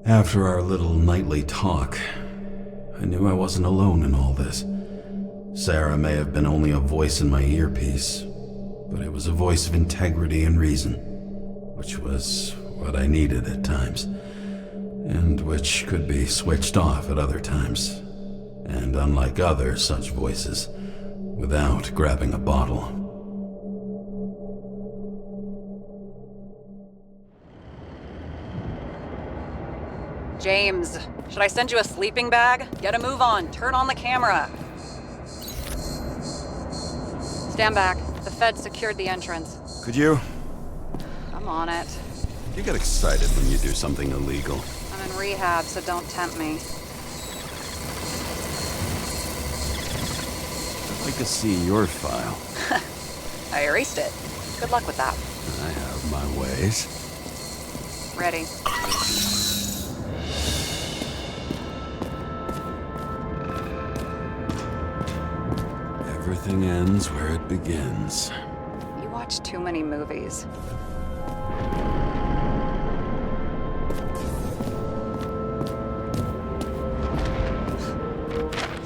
After our little nightly talk, I knew I wasn't alone in all this. Sarah may have been only a voice in my earpiece, but it was a voice of integrity and reason, which was what I needed at times, and which could be switched off at other times, and unlike other such voices, without grabbing a bottle. James, should I send you a sleeping bag? Get a move on. Turn on the camera. Stand back. The feds secured the entrance. Could you? I'm on it. You get excited when you do something illegal. I'm in rehab, so don't tempt me. I'd like to see your file. I erased it. Good luck with that. I have my ways. Ready. Everything ends where it begins. You watch too many movies.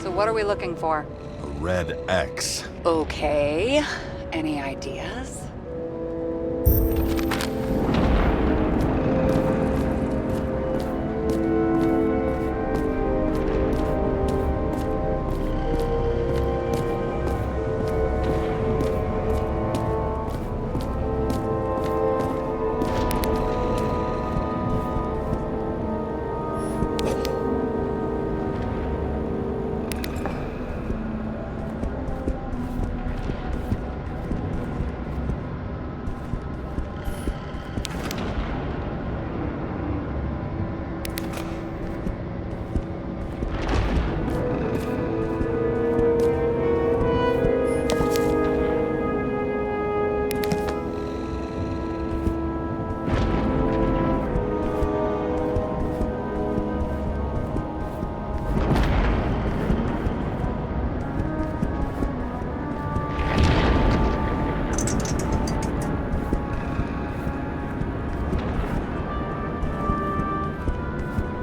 So what are we looking for? A red X. Okay. Any ideas?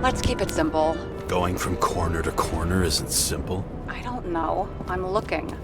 Let's keep it simple. Going from corner to corner isn't simple. I don't know. I'm looking.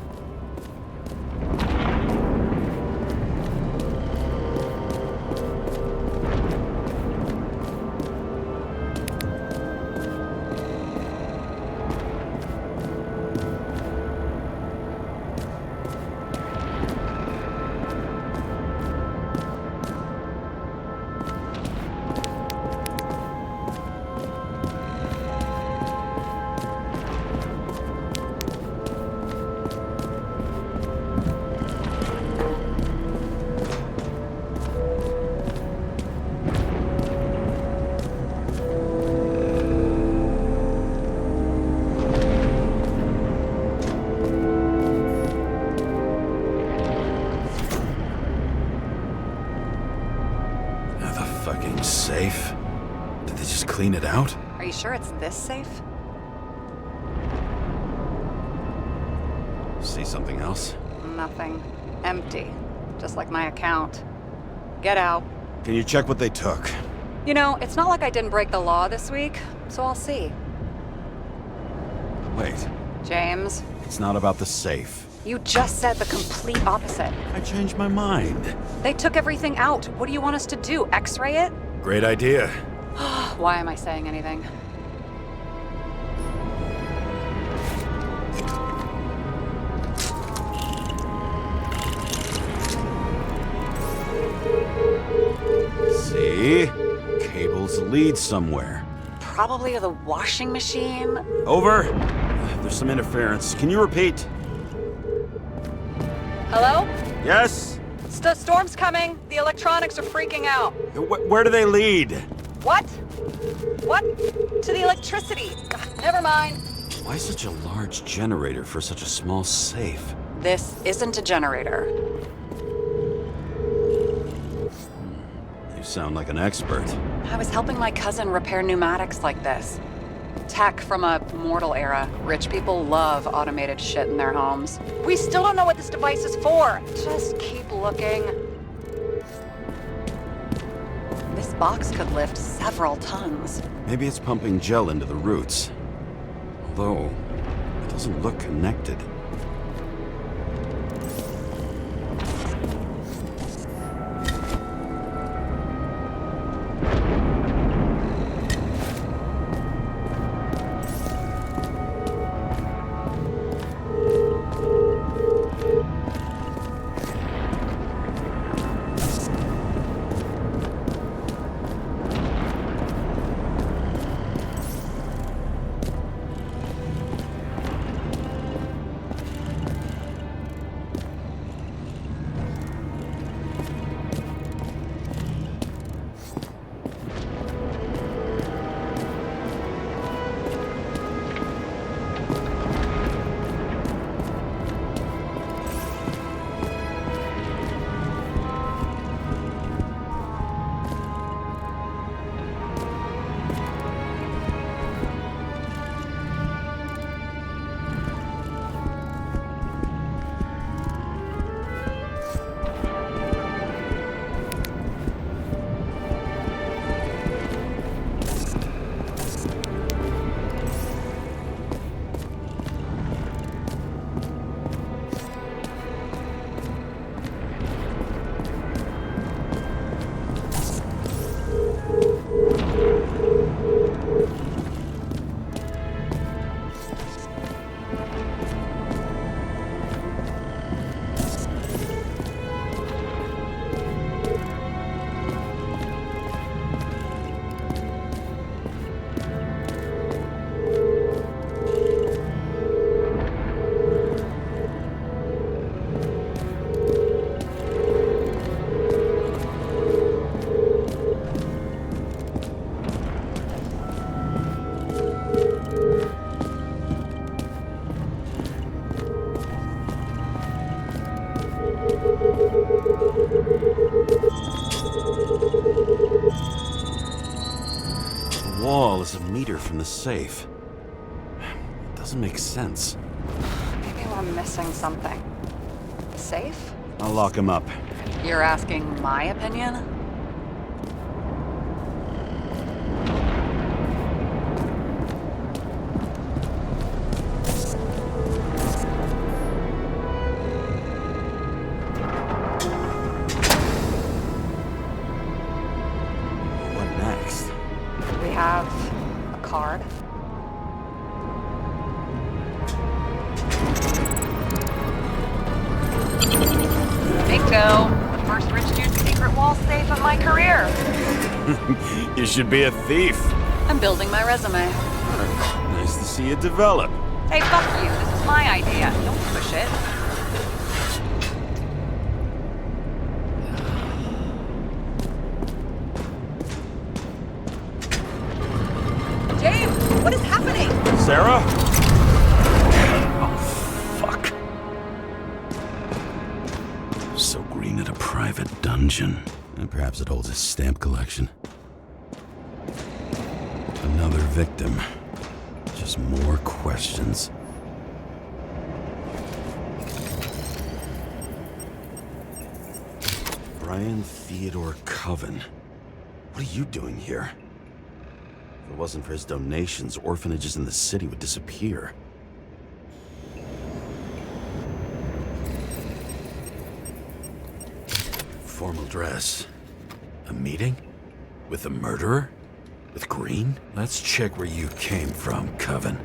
Safe? Did they just clean it out? Are you sure it's this safe? See something else? Nothing. Empty. Just like my account. Get out. Can you check what they took? You know, it's not like I didn't break the law this week, so I'll see. Wait. James? It's not about the safe. You just said the complete opposite. I changed my mind. They took everything out. What do you want us to do? X-ray it? Great idea. Why am I saying anything? See? Cables lead somewhere. Probably the washing machine. Over. There's some interference. Can you repeat? Hello? Yes? The storm's coming. The electronics are freaking out. Where do they lead? What? What? To the electricity. Never mind. Why such a large generator for such a small safe? This isn't a generator. You sound like an expert. I was helping my cousin repair pneumatics like this. Tech from a mortal era. Rich people love automated shit in their homes. We still don't know what this device is for. Just keep looking. This box could lift several tons. Maybe it's pumping gel into the roots. Although, it doesn't look connected. The wall is a meter from the safe. It doesn't make sense. Maybe we're missing something. Safe? I'll lock him up. You're asking my opinion? What next? We have a card. Bingo! The first rich dude's secret wall safe of my career. You should be a thief. I'm building my resume. Nice to see it develop. Hey, fuck you. This is my idea. Don't push it. James, what is happening? Sarah? Oh, fuck. So green at a private dungeon. And perhaps it holds a stamp collection. Another victim. Just more questions. Brian Theodore Coven. What are you doing here? If it wasn't for his donations, orphanages in the city would disappear. Formal dress. A meeting? With a murderer? With Green? Let's check where you came from, Coven.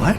What?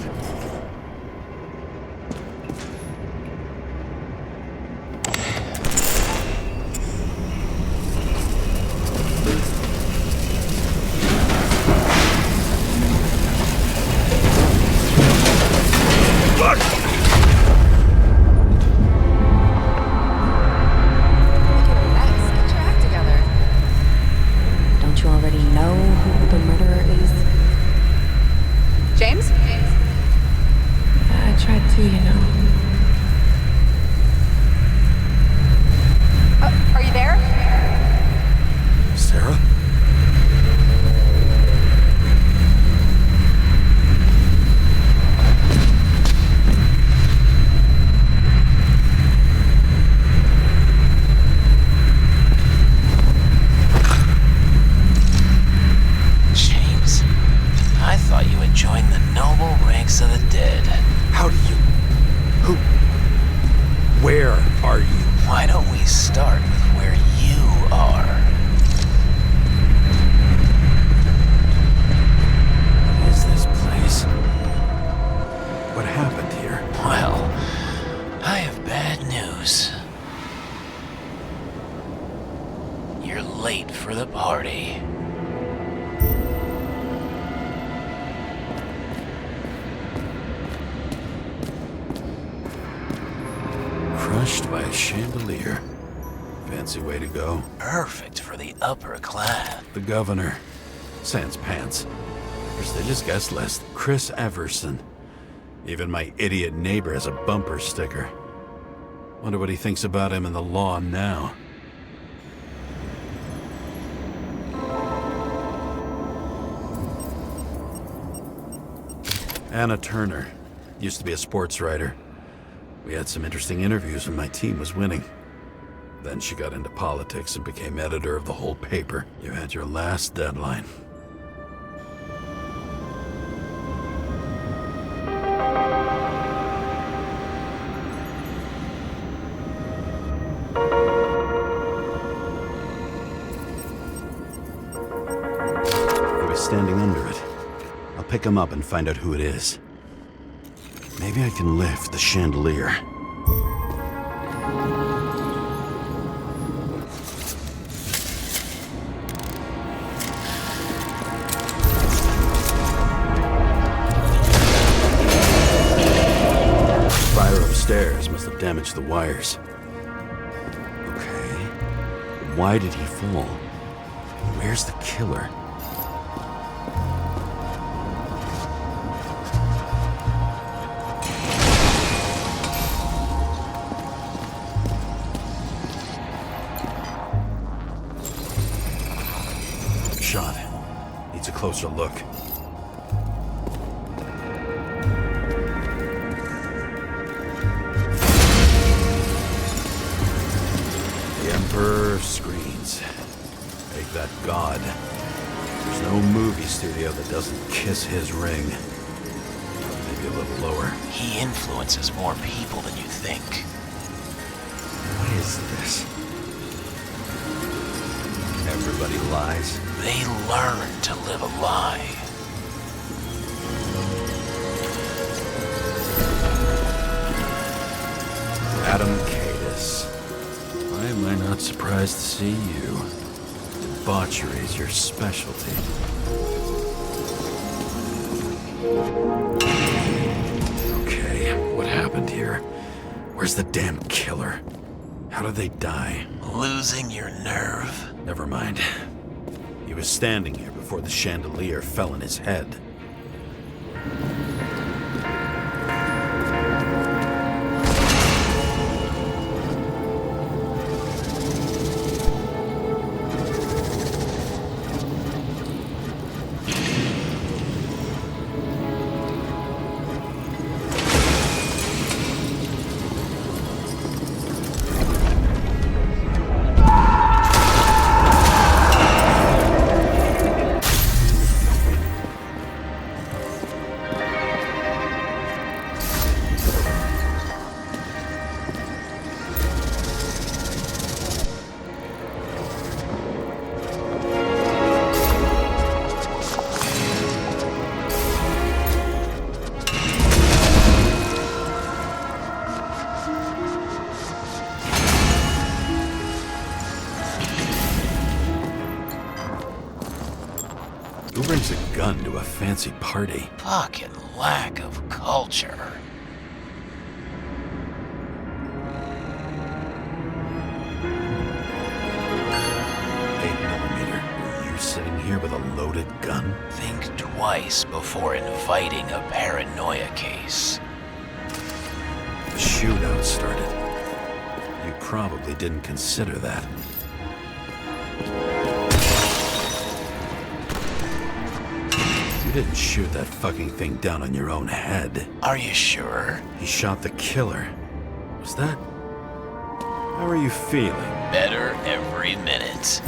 You're late for the party. Crushed by a chandelier. Fancy way to go. Perfect for the upper class. The governor. Sans pants. Prestigious guest list. Chris Everson. Even my idiot neighbor has a bumper sticker. Wonder what he thinks about him and the law now. Anna Turner. Used to be a sports writer. We had some interesting interviews when my team was winning. Then she got into politics and became editor of the whole paper. You had your last deadline. He was standing under it. I'll pick him up and find out who it is. Maybe I can lift the chandelier. Fire upstairs must have damaged the wires. Okay. Why did he fall? Where's the killer? Shot. Needs a closer look. The Emperor screens. Make that God. There's no movie studio that doesn't kiss his ring. Maybe a little lower. He influences more people than you think. What is this? Everybody lies. They learn to live a lie. Adam Cadis. Why am I not surprised to see you? Debauchery is your specialty. Okay, what happened here? Where's the damn killer? How did they die? Losing your nerve? Never mind. He was standing here before the chandelier fell on his head. Who brings a gun to a fancy party? Fucking lack of culture. 8mm. Were you sitting here with a loaded gun? Think twice before inviting a paranoia case. The shootout started. You probably didn't consider that. You didn't shoot that fucking thing down on your own head. Are you sure? He shot the killer. Was that... How are you feeling? Better every minute.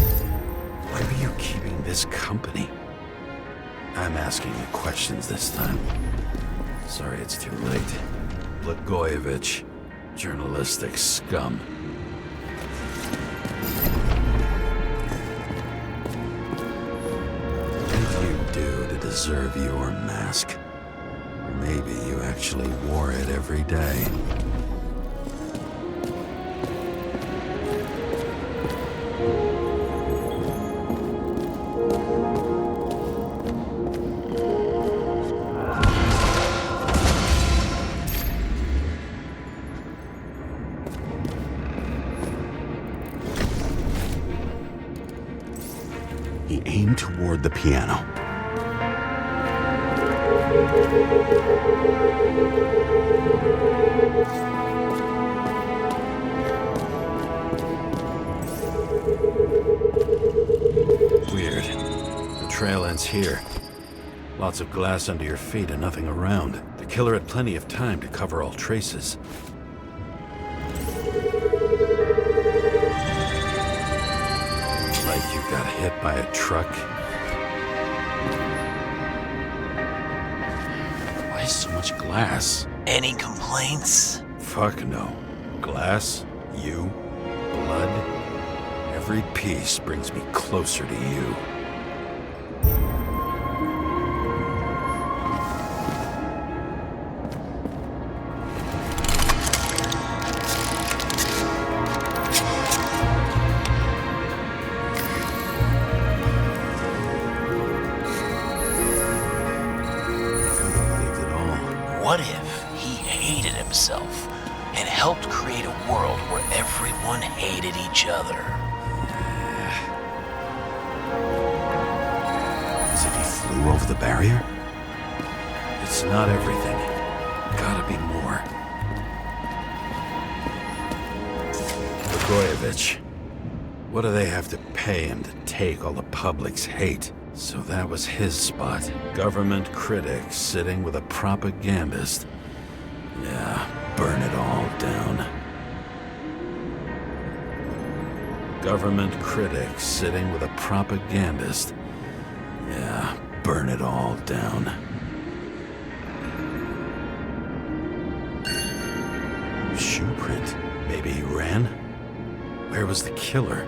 Why are you keeping this company? I'm asking you questions this time. Sorry it's too late. Blagojevich, journalistic scum. What did you do to deserve your mask? Or maybe you actually wore it every day. He aimed toward the piano. Weird. The trail ends here. Lots of glass under your feet and nothing around. The killer had plenty of time to cover all traces. Like you got hit by a truck. Why so much glass? Any complaints? Fuck no. Glass, you, blood. Every piece brings me closer to you. What if he hated himself and helped create a world where everyone hated each other? As if he flew over the barrier? It's not everything. Gotta be more. Blagojevich. What do they have to pay him to take all the public's hate? So that was his spot. Government critic sitting with a propagandist. Yeah, burn it all down. Government critic sitting with a propagandist. Yeah, burn it all down. Shoe print. Maybe he ran? Where was the killer?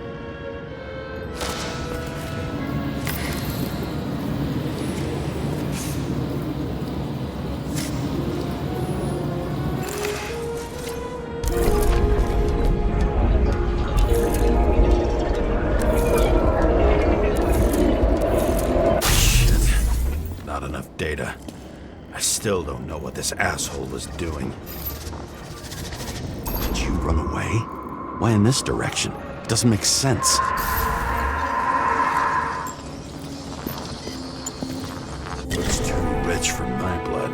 Data. I still don't know what this asshole was doing. Did you run away? Why in this direction? It doesn't make sense. Looks too rich for my blood.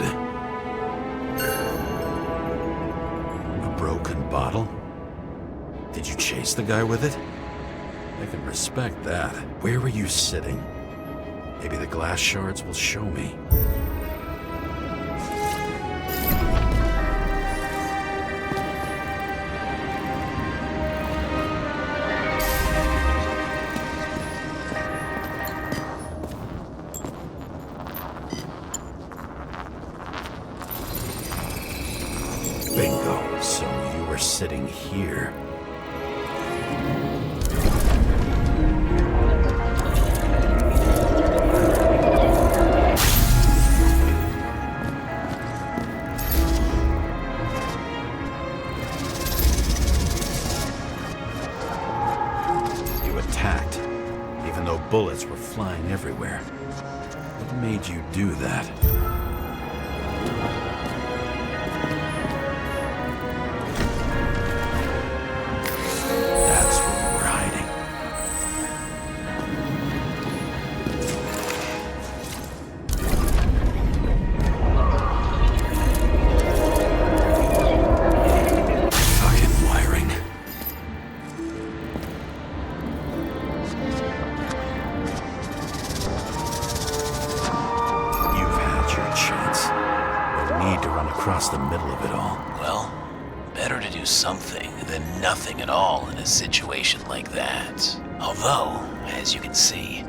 A broken bottle? Did you chase the guy with it? I can respect that. Where were you sitting? Maybe the glass shards will show me. Bingo. So you were sitting here. Bullets were flying everywhere. What made you do that? That's where you were hiding. Fucking wiring. Across the middle of it all. Well, better to do something than nothing at all in a situation like that. Although, as you can see,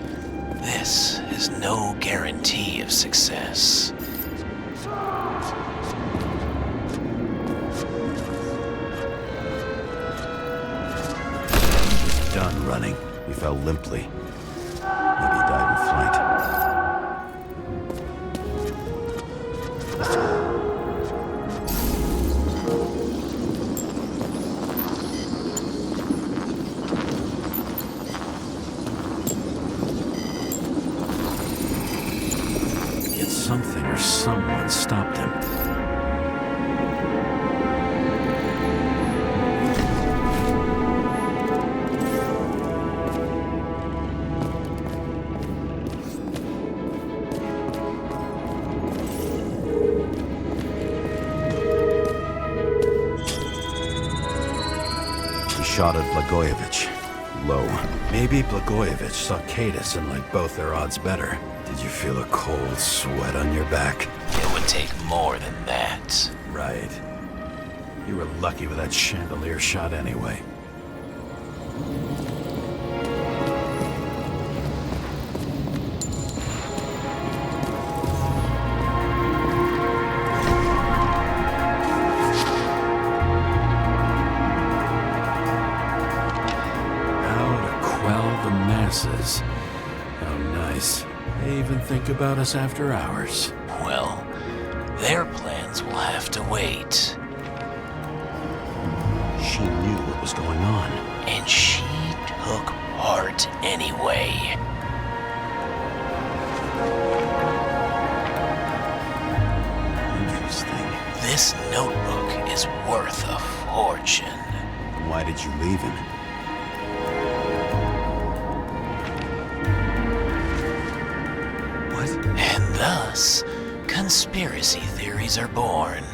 this is no guarantee of success. Done running. He fell limply. Maybe he died in flight. Something or someone stopped him. shot at Blagojevich. Low. Maybe Blagojevich saw Kadis and liked both their odds better. Did you feel a cold sweat on your back? It would take more than that. Right. You were lucky with that chandelier shot anyway. How nice. They even think about us after hours. Well, their plans will have to wait. She knew what was going on. And she took part anyway. Interesting. This notebook is worth a fortune. Why did you leave him? And thus, conspiracy theories are born.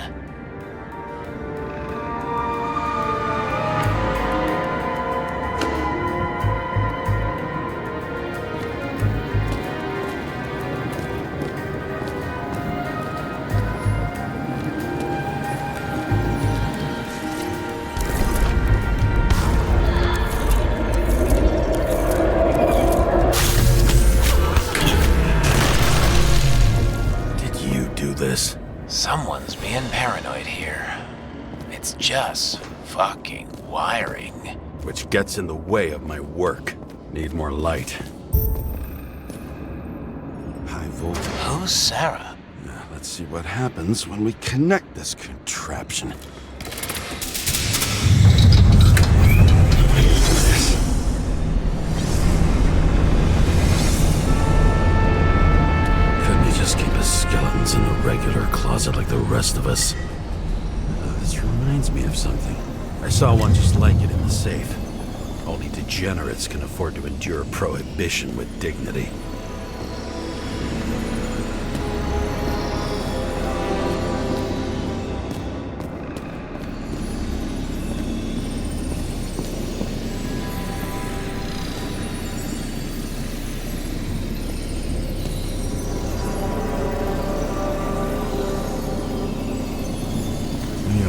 Someone's being paranoid here. It's just fucking wiring. Which gets in the way of my work. Need more light. High voltage. Who's Sarah? Now, let's see what happens when we connect this contraption. Just keep his skeletons in a regular closet like the rest of us. This reminds me of something. I saw one just like it in the safe. Only degenerates can afford to endure prohibition with dignity.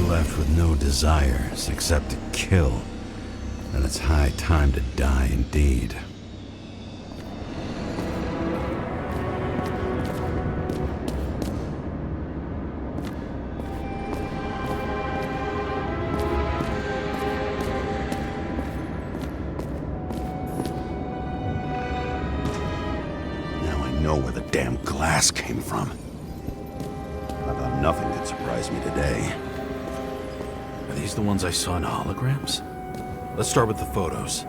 Left with no desires except to kill, then it's high time to die indeed. Now I know where the damn glass came from. I thought nothing could surprise me today. Are these the ones I saw in holograms? Let's start with the photos.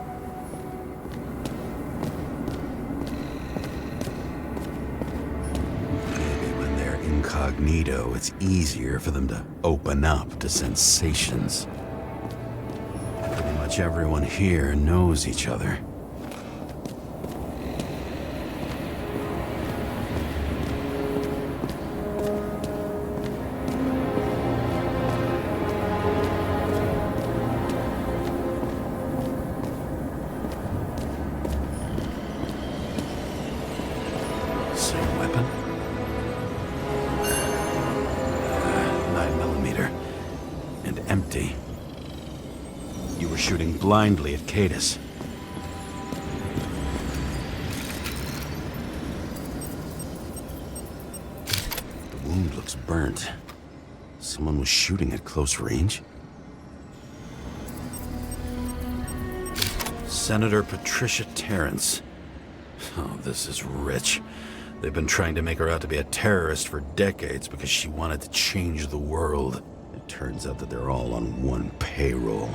Maybe when they're incognito, it's easier for them to open up to sensations. Pretty much everyone here knows each other. Same weapon. 9mm. And empty. You were shooting blindly at Kadis. The wound looks burnt. Someone was shooting at close range? Senator Patricia Terrence. Oh, this is rich. They've been trying to make her out to be a terrorist for decades because she wanted to change the world. It turns out that they're all on one payroll.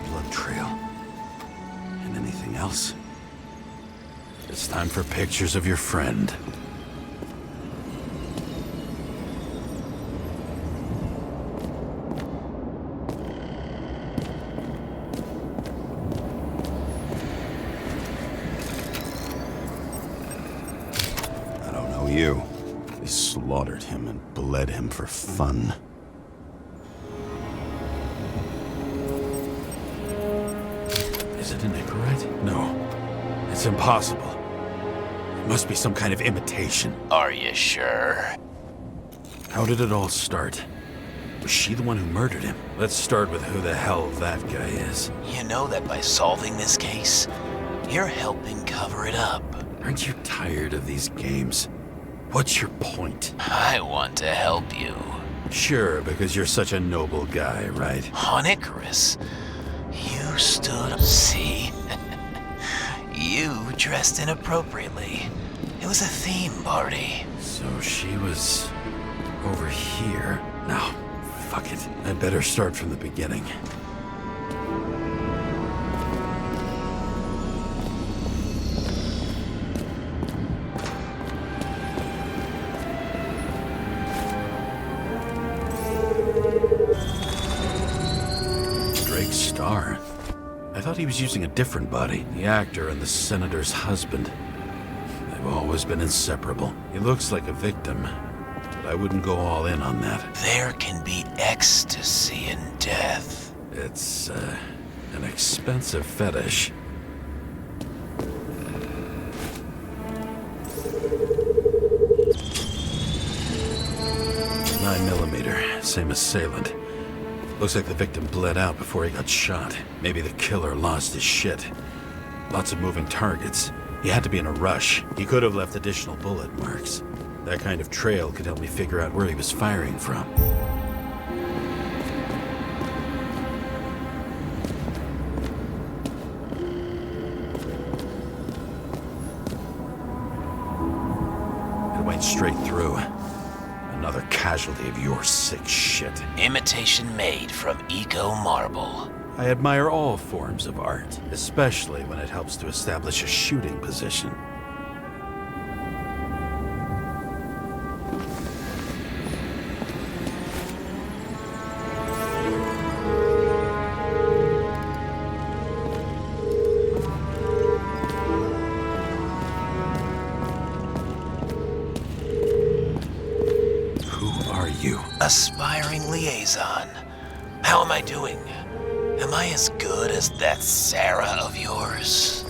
Blood trail. And anything else? It's time for pictures of your friend. slaughtered him and bled him for fun. Is it a Nicorite? No. It's impossible. It must be some kind of imitation. Are you sure? How did it all start? Was she the one who murdered him? Let's start with who the hell that guy is. You know that by solving this case, you're helping cover it up. Aren't you tired of these games? What's your point? I want to help you. Sure, because you're such a noble guy, right? On Icarus, you stood up. See? You dressed inappropriately. It was a theme party. So she was over here. No, fuck it. I better start from the beginning. Star. I thought he was using a different body. The actor and the senator's husband. They've always been inseparable. He looks like a victim, but I wouldn't go all in on that. There can be ecstasy in death. It's, an expensive fetish. 9mm, same assailant. Looks like the victim bled out before he got shot. Maybe the killer lost his shit. Lots of moving targets. He had to be in a rush. He could have left additional bullet marks. That kind of trail could help me figure out where he was firing from. It went straight through. Another casualty of your sick shit. Imitation made from eco marble. I admire all forms of art, especially when it helps to establish a shooting position. Aspiring liaison. How am I doing? Am I as good as that Sarah of yours?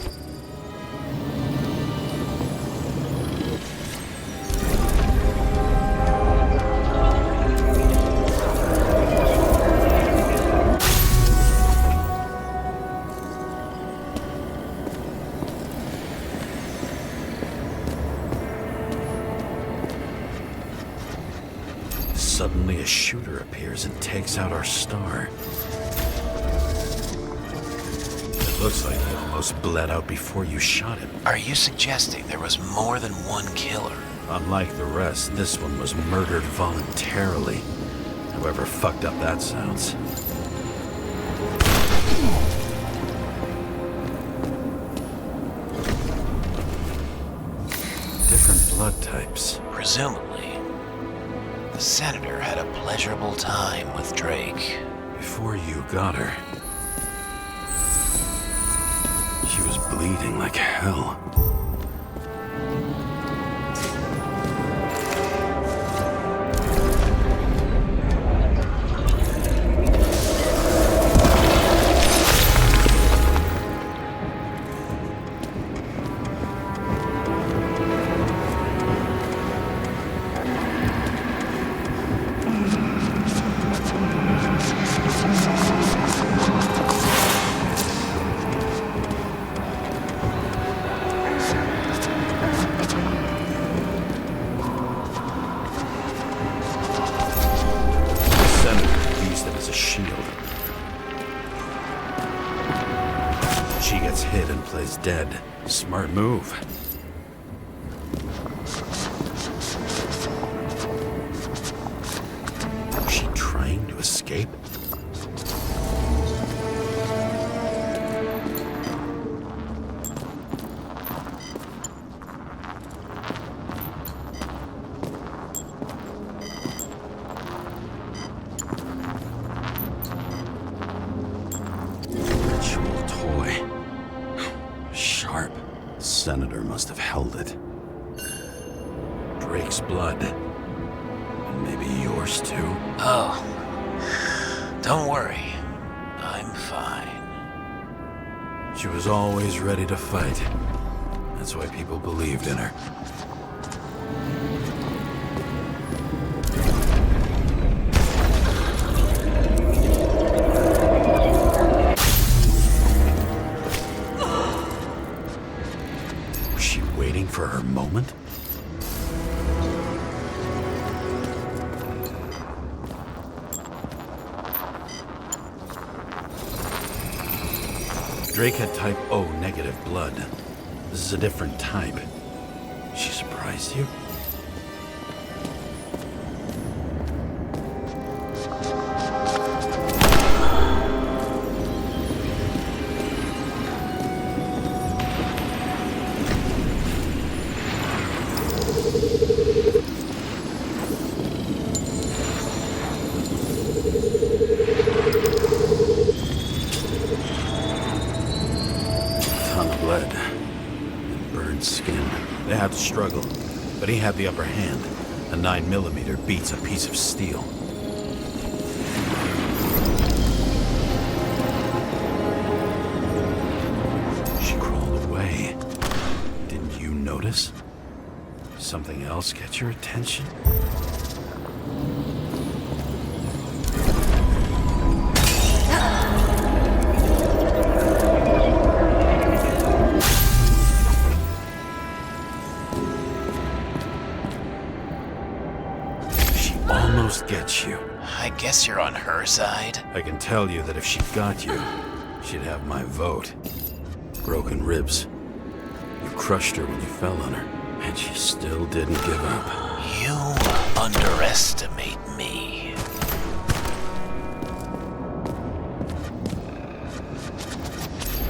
Suddenly, a shooter appears and takes out our star. It looks like he almost bled out before you shot him. Are you suggesting there was more than one killer? Unlike the rest, this one was murdered voluntarily. However fucked up that sounds. Different blood types. Presumably. The senator had a pleasurable time with Drake. Before you got her, she was bleeding like hell. She gets hit and plays dead. Smart move. Was she trying to escape? Senator must have held it. Drake's blood. Maybe yours too? Oh, don't worry. I'm fine. She was always ready to fight. That's why people believed in her. Was she waiting for her moment? Drake had type O negative blood. This is a different type. She surprised you? Ton of blood. And burned skin. They had to struggle, but he had the upper hand. A 9mm beats a piece of steel. She crawled away. Didn't you notice? Something else get your attention? Almost gets you. I guess you're on her side. I can tell you that if she got you, she'd have my vote. Broken ribs. You crushed her when you fell on her, and she still didn't give up. You underestimate me.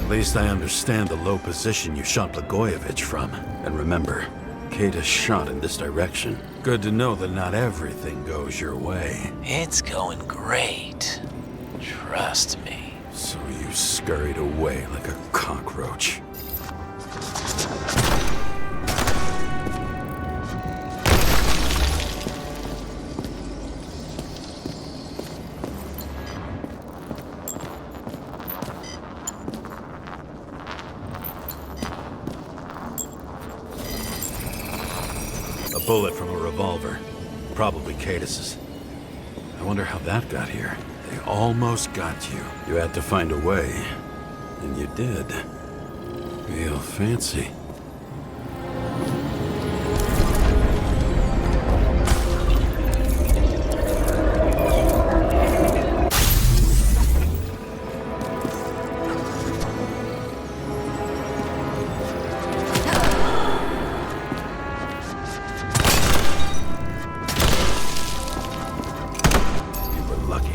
At least I understand the low position you shot Blagojevich from. And remember, Kata's shot in this direction. Good to know that not everything goes your way. It's going great. Trust me. So you scurried away like a cockroach. A bullet from a revolver. Probably Cadis's. I wonder how that got here. They almost got you. You had to find a way. And you did. Real fancy.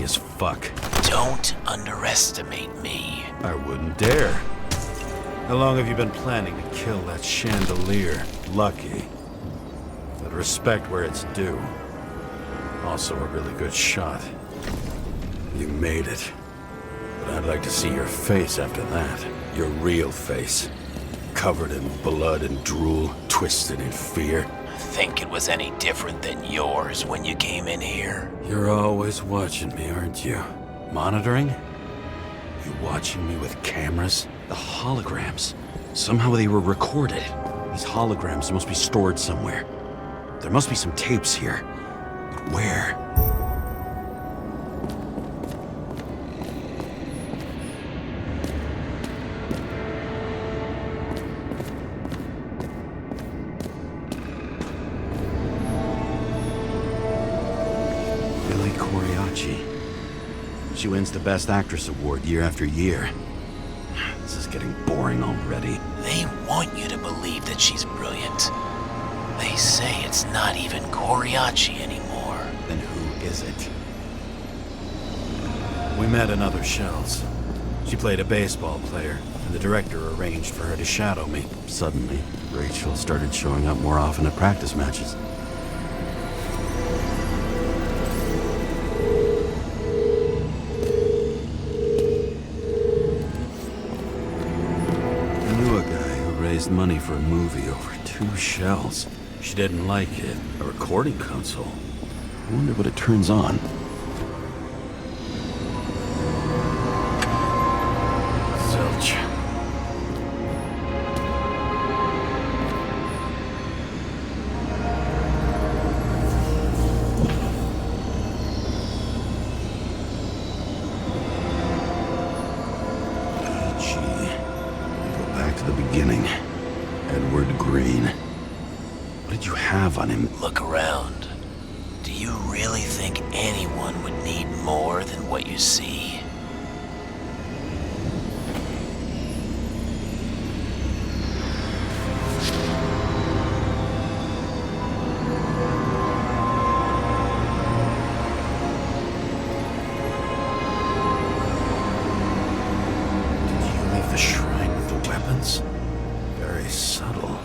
As fuck. Don't underestimate me. I wouldn't dare. How long have you been planning to kill that chandelier? Lucky. But respect where it's due. Also a really good shot. You made it. But I'd like to see your face after that. Your real face. Covered in blood and drool, twisted in fear. Think it was any different than yours when you came in here? You're always watching me, aren't you? Monitoring? You watching me with cameras? The holograms. Somehow they were recorded. These holograms must be stored somewhere. There must be some tapes here. But where? She wins the Best Actress award year after year. This is getting boring already. They want you to believe that she's brilliant. They say it's not even Coriaci anymore. Then who is it? We met in other shells. She played a baseball player, and the director arranged for her to shadow me. Suddenly, Rachel started showing up more often at practice matches. Money for a movie over 2 shells. She didn't like it. A recording console. I wonder what it turns on. Zilch. Go back to the beginning. Edward Green. What did you have on him? Look around. Do you really think anyone would need more than what you see? Did you leave the shrine with the weapons? Very subtle.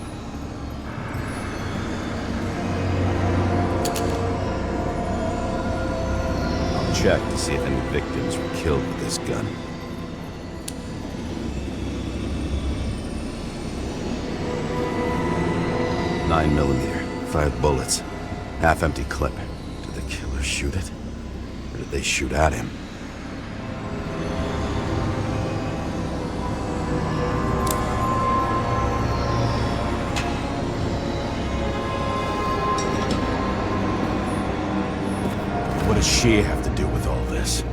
I'll check to see if any victims were killed with this gun. .9mm, 5 bullets, half-empty clip. Did the killer shoot it? Or did they shoot at him? What does she have to do with all this?